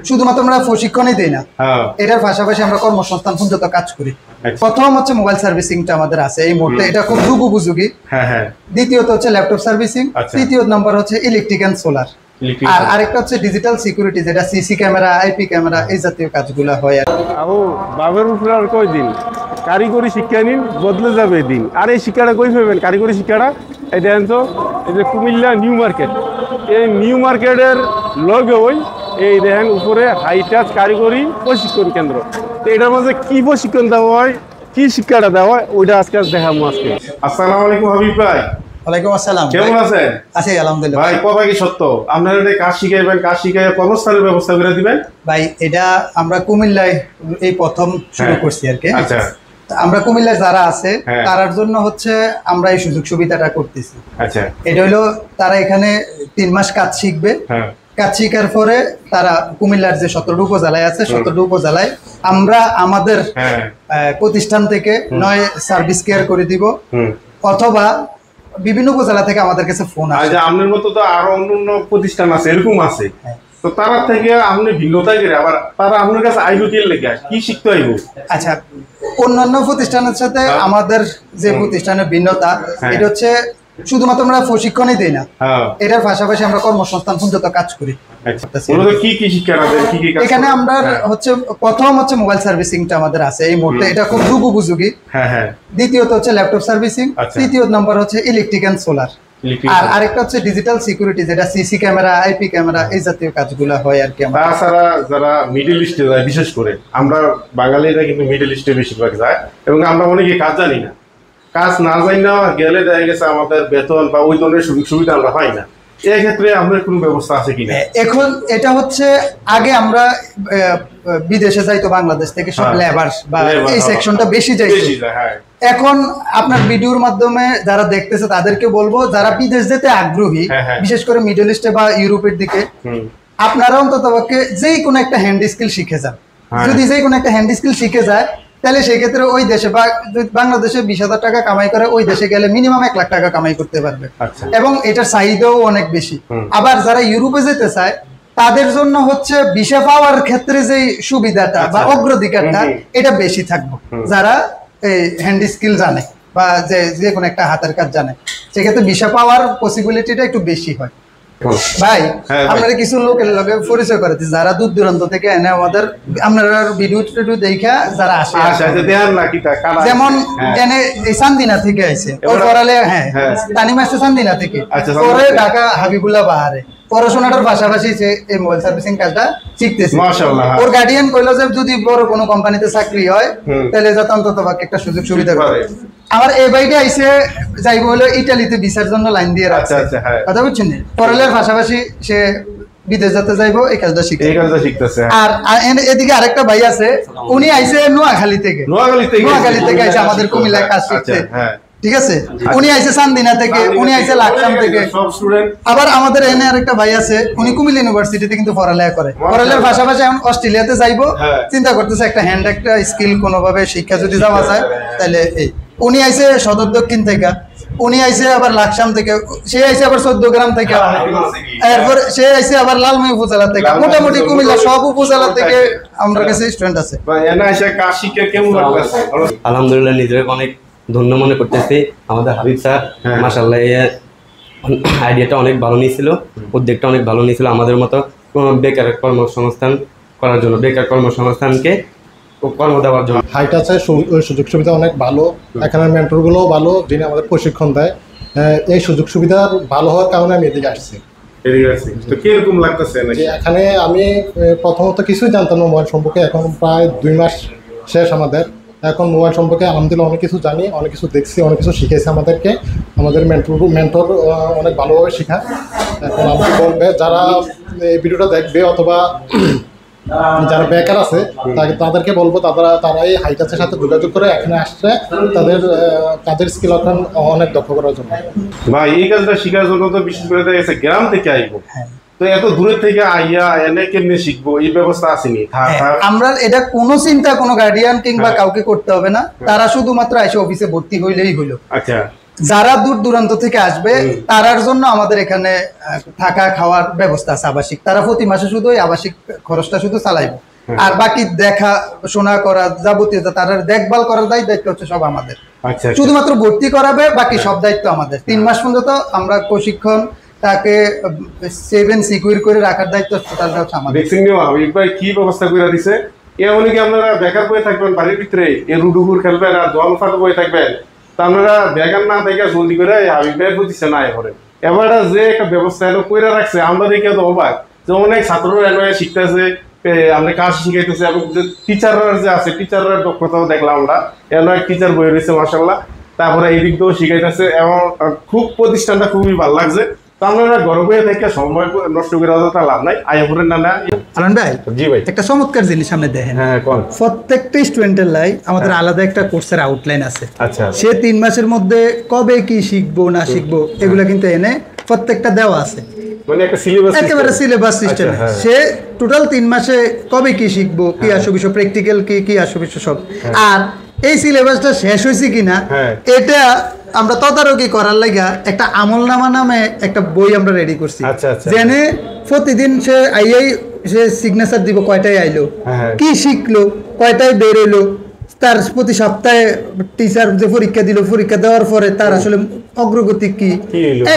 শুধুমাত্র আমরা প্রশিক্ষণই দেই না, এটার পাশাপাশি আমরা কর্মসংস্থান পর্যন্ত কাজ করি। প্রথম হচ্ছে মোবাইল সার্ভিসিংটা আমাদের আছে এই মুহূর্তে, এটা খুব যুগ উপযোগী। দ্বিতীয়ত হচ্ছে ল্যাপটপ সার্ভিসিং, তৃতীয় নাম্বার হচ্ছে ইলেকট্রিক এন্ড সোলার, আর আরেকটা হচ্ছে ডিজিটাল সিকিউরিটি, যেটা সিসি ক্যামেরা, আইপি ক্যামেরা, এই জাতীয় কাজগুলো হয়। আবু বাবের উপরে আর কয় দিন কারিগরি শিক্ষা নিন, বদলে যাবে দিন। আর এই শিক্ষাটা কই পাবেন? কারিগরি শিক্ষাটা এটা আনছো এই যে কুমিল্লা নিউ মার্কেট, এই নিউ মার্কেটের লগে ওই এই দেখেন উপরে হাইটাচ কারিগরি প্রশিক্ষণ কেন্দ্র। তো এটার মধ্যে কি প্রশিক্ষণ দেওয়া হয়, কি শিক্ষাটা দেওয়া হয়, ওইটা আজকে দেখাবো আজকে। আসসালামু আলাইকুম হাবিব ভাই। ওয়ালাইকুম আসসালাম। কেমন আছেন? আছি আলহামদুলিল্লাহ। ভাই কথা কি সত্য আপনারা কাজ শিখাইবেন, কাজ শিখাই কর্মস্থানের ব্যবস্থা করে দিবেন? ভাই এটা আমরা কুমিল্লায় এই প্রথম শুরু করছি আর কি। আচ্ছা, আমরা কুমিল্লায় যারা আছে তার জন্য হচ্ছে আমরা এই সুযোগ সুবিধাটা করতেছি। আচ্ছা, এটা হলো তারা এখানে 3 মাস কাজ শিখবে। কাজ শিখার পরে তারা কুমিল্লার যে 17টা উপজেলায় আছে 17টা উপজেলায় আমরা আমাদের প্রতিষ্ঠান থেকে নয় সার্ভিস কেয়ার করে দিব, অথবা বিভিন্ন উপজেলা থেকে আমাদের কাছে ফোন আসে। আচ্ছা, আপনার মতো তো আরো অন্য প্রতিষ্ঠান আছে, এরকম আছে, তো তারা থেকে আপনি ভিন্নতাই করে আবার তারা আপনার কাছে আইবো কি লেগে কি শিখতে আইবো? আচ্ছা, অন্যান্য প্রতিষ্ঠানের সাথে আমাদের যে প্রতিষ্ঠানের ভিন্নতা এটা হচ্ছে শুধুমাত্র আমরা প্রশিক্ষণই দেই না, এটার পাশাপাশি আমরা কর্মসংস্থান পর্যন্ত কাজ করি। এখানে আমরা হচ্ছে প্রথম হচ্ছে মোবাইল সার্ভিসিংটা আমাদের আছে এই মুহূর্তে, এটা খুব যুগ উপযোগী। দ্বিতীয়ত হচ্ছে ল্যাপটপ সার্ভিসিং, তৃতীয় নাম্বার হচ্ছে ইলেকট্রিক এন্ড সোলার, আর আরেকটা হচ্ছে ডিজিটাল সিকিউরিটি, যেটা সিসি ক্যামেরা, আইপি ক্যামেরা, এই জাতীয় কাজগুলো হয় আর কি। তাছাড়া যারা মিডল ইস্টে যায়, বিশেষ করে আমরা বাঙালিরা কিন্তু মিডল ইস্টে বেশিরভাগ যায়, এবং আমরা অনেকে কাজ জানি না, কাজ না জানি না গেলে দেখা গেছে আমাদের বেতন বা ওই ধরনের সুযোগ সুবিধা আমরা পাই না। এক্ষেত্রে আপনার কোনো ব্যবস্থা আছে কিনা? এখন এটা হচ্ছে আগে আমরা বিদেশে যাইতো বাংলাদেশ থেকে সব লেবার বা এই সেকশনটা বেশি যাইতো। এখন আপনার ভিডিওর মাধ্যমে যারা দেখতেছে তাদেরকে বলবো, যারা বিদেশ যেতে আগ্রহী, বিশেষ করে মিডল ইস্টে বা ইউরোপের দিকে, আপনারা অন্তত যে কোনো একটা হ্যান্ড স্কিল শিখে যান। যদি যে কোনো একটা হ্যান্ড স্কিল শিখে যায় তাহলে সেই ক্ষেত্রে ওই দেশে বা বাংলাদেশে 20,000 টাকা কামাই করে, ওই দেশে গেলে মিনিমাম 1 লাখ টাকা কামাই করতে পারবে, এবং এটার চাহিদাও অনেক বেশি। আবার যারা ইউরোপে যেতে চায় তাদের জন্য হচ্ছে ভিসা পাওয়ার ক্ষেত্রে যে সুবিধাটা বা অগ্রাধিকারটা এটা বেশি থাকবে, যারা এই হ্যান্ড স্কিল জানে বা যে কোনো একটা হাতের কাজ জানে, সেক্ষেত্রে ভিসা পাওয়ার পসিবিলিটিটা একটু বেশি হয়। ভাই আপনারা কিছু লোকের লগে পরিচয় করে দিচ্ছি, যারা দূর দূরান্ত থেকে এনে আমাদের আপনারা ভিডিও টিডিও দেখা যারা আসে, যেমন এনে এই চান্দিনা থেকে আইছে, ওই পড়ালে তানিম আসছে চান্দিনা থেকে, পরে ঢাকা হাবিবুল্লাহ বাহারে পড়াশোনাটার পাশাপাশি সে এই মোবাইল সার্ভিসিং কাজটা শিখতেছে। ওর গার্ডিয়ান কইলো যে যদি বড় কোনো কোম্পানিতে চাকরি হয় তাহলে যাতে অন্তত একটা সুযোগ সুবিধা পাবে। আমার এই ভাইটা আইসে যাইব হলো ইটালিতে ভিসার জন্য লাইন দিয়ে রাখছে, কথা বুঝছেন? পড়ালের পাশাপাশি সে বিদেশ যেতে যাইবো, এই কাজটা শিখতেছে। আর এদিকে আরেকটা ভাই আছে, উনি আইসে নোয়াখালী থেকে আইসে আমাদের কুমিল্লায় কাজ শিখতে, ঠিক আছে? উনি আইসে চান্দিনা থেকে, উনি আইসে লাকসাম থেকে। আবার আমাদের এনে আরেকটা ভাই আছে, উনি কুমিল্লা ইউনিভার্সিটিতে কিন্তু পড়ালেখা করে, পড়ালেখার পাশাপাশি এখন অস্ট্রেলিয়াতে যাইবো চিন্তা করতেছে, একটা হ্যান্ড একটা স্কিল কোনোভাবে শিক্ষা যদি যাওয়া যায় তাহলে এই। উনি আইসে সদর দক্ষিণ থেকে, উনি আইসে আবার লাকসাম থেকে, সে আইসে আবার 14 গ্রাম থেকে, এরপর সে আইসে আবার লালমাই উপজেলা থেকে, মোটামুটি কুমিল্লা সব উপজেলা থেকে আমার কাছে স্টুডেন্ট আছে। আলহামদুলিল্লাহ নিজের অনেক ধন্য মনে করতেছি। আমাদের হাবিব স্যার মাশাআল্লাহ এর আইডিয়াটা অনেক ভালো নিয়েছিল, উদ্যোগটা অনেক ভালো নিয়েছিল আমাদের মতো বেকার কর্মসংস্থান করার জন্য, বেকার কর্মসংস্থানকে কর্ম দেওয়ার জন্য। হাইট আছে, সুযোগ সুবিধা অনেক ভালো, এখানে মেন্টরগুলোও ভালো যিনি আমাদের প্রশিক্ষণ দেয়। এই সুযোগ সুবিধা ভালো হওয়ার কারণে আমি এদিকে আসছি। এখানে আমি প্রথমত কিছুই জানতাম না মোবাইল সম্পর্কে, এখন প্রায় 2 মাস শেষ আমাদের। এখন মোবাইল সম্পর্কে আলহামদুলিল্লাহ অনেক কিছু জানি, অনেক কিছু দেখছি, অনেক কিছু শিখেছে আমাদেরকে। আমাদের মেন্টর অনেক ভালোভাবে শেখায়। এখন আমাকে বলবে যারা এই ভিডিওটা দেখবে অথবা যারা বেকার আছে তাদেরকে বলবো তারা এই হাইটাচের সাথে যোগাযোগ করে এখানে আসছে তাদের কাজের স্কিল অনেক দক্ষ করার জন্য। ভাই এই কাজটা শেখার জন্য তো বিশেষ করে গ্রাম থেকে আইবো, তো এত দূরের থেকে আইয়া এনে কেমনে শিখবো, এই ব্যবস্থা আসেনি? আমরা এটা কোনো চিন্তা কোনো গার্ডিয়ান কিংবা কাউকে করতে হবে না, তারা শুধুমাত্র এসে অফিসে ভর্তি হইলেই হলো। আচ্ছা, যারা দূর দূরান্ত থেকে আসবে তারার জন্য আমাদের এখানে থাকা খাওয়ার ব্যবস্থা আছে আবাসিক। তারা প্রতি মাসে শুধু ওই আবাসিক খরচটা শুধু চালাইবে, আর বাকি দেখা শোনা করা যাবতীয় তারা দেখভাল করার দায়িত্ব হচ্ছে সব আমাদের। আচ্ছা, শুধুমাত্র ভর্তি করাবে, বাকি সব দায়িত্ব আমাদের। 3 মাস পর্যন্ত আমরা প্রশিক্ষণ, তাকে সেভ এন্ড সিকিউর করে রাখার দায়িত্ব টোটালটা হচ্ছে আমাদের। দেখছেন নিও হাবিব ভাই কি ব্যবস্থা করে দিছে। এমনকি কি আপনারা বেকার বয়ে থাকবেন বাড়ির ভিতরে, এ রুডুকুর খেলবেন আর জল ফাট বয়ে থাকবেন, তা আপনারা বেকার না থেকে জলদি করে হাবিব ভাইয়ের প্রতিষ্ঠান আয় করেন। এবার যে একটা ব্যবস্থা এনে করে রাখছে, আমরা দেখে তো অবাক যে অনেক ছাত্ররা এনে শিখতেছে, আপনি কাজ শিখাইতেছে, এবং যে টিচাররা যে আছে টিচাররা দক্ষতাও দেখলাম আমরা, এমন এক টিচার বই রয়েছে মাসাল্লাহ। তারপরে এই দিক দিয়েও শিখাইতেছে এবং খুব প্রতিষ্ঠানটা খুবই ভালো লাগছে। তো আপনারা ঘরে বয়ে থেকে সময় নষ্ট করে অযথা লাভ নাই, আয় করেন না। আলান ভাই, জি ভাই, একটা চমৎকার জিনিস সামনে দেখেন। হ্যাঁ কোন প্রত্যেকটা স্টুডেন্টের লাই আমাদের আলাদা একটা কোর্সের আউটলাইন আছে। আচ্ছা, সে 3 মাসের মধ্যে কবে কি শিখবো না শিখবো এগুলো কিন্তু এনে প্রত্যেকটা দেওয়া আছে, মানে একটা সিলেবাস, একেবারে সিলেবাস সিস্টেম। সে টোটাল 3 মাসে কবে কি শিখবো, কি আসো বিষয়, প্র্যাকটিক্যাল কি আসো বিষয় সব। আর এই সিলেবাসটা শেষ হয়েছে কিনা এটা আমরা তদারকি করার লাগা একটা আমলনামা নামে একটা বই আমরা রেডি করছি। জেনে প্রতিদিন সে আইয়াই সে সিগনেচার দিব, কয়টায় আইলো, কি শিখলো, কয়টায় বেরোলো, তার প্রতি সপ্তাহে টিচার যে পরীক্ষা দিল, পরীক্ষা দেওয়ার পরে তার আসলে অগ্রগতি কি,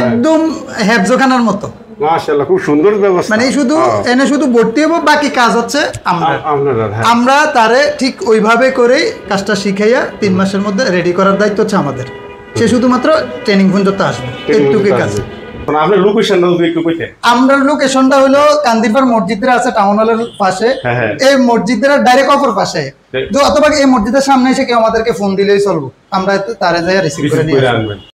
একদম হেফজখানার মতো। মাশাআল্লাহ, খুব সুন্দর ব্যবস্থা। মানে শুধু এনে শুধু ভর্তি হবো, বাকি কাজ হচ্ছে আমরা তারে ঠিক ওইভাবে করে কাজটা শিখাইয়া 3 মাসের মধ্যে রেডি করার দায়িত্ব হচ্ছে আমাদের। সে শুধুমাত্র ট্রেনিং পর্যন্ত আসবে, এইটুকুই কাজ। আমরা লোকেশনটা হলো কান্দিরপাড় মসজিদের আছে, টাউন হলের পাশে। এই মসজিদের ডাইরেক্ট অপর পাশে, অথবা এই মসজিদের সামনে এসে কেউ আমাদেরকে ফোন দিলেই চলবো, আমরা তারে যাই রিসিভ করে নিয়ে আসবো।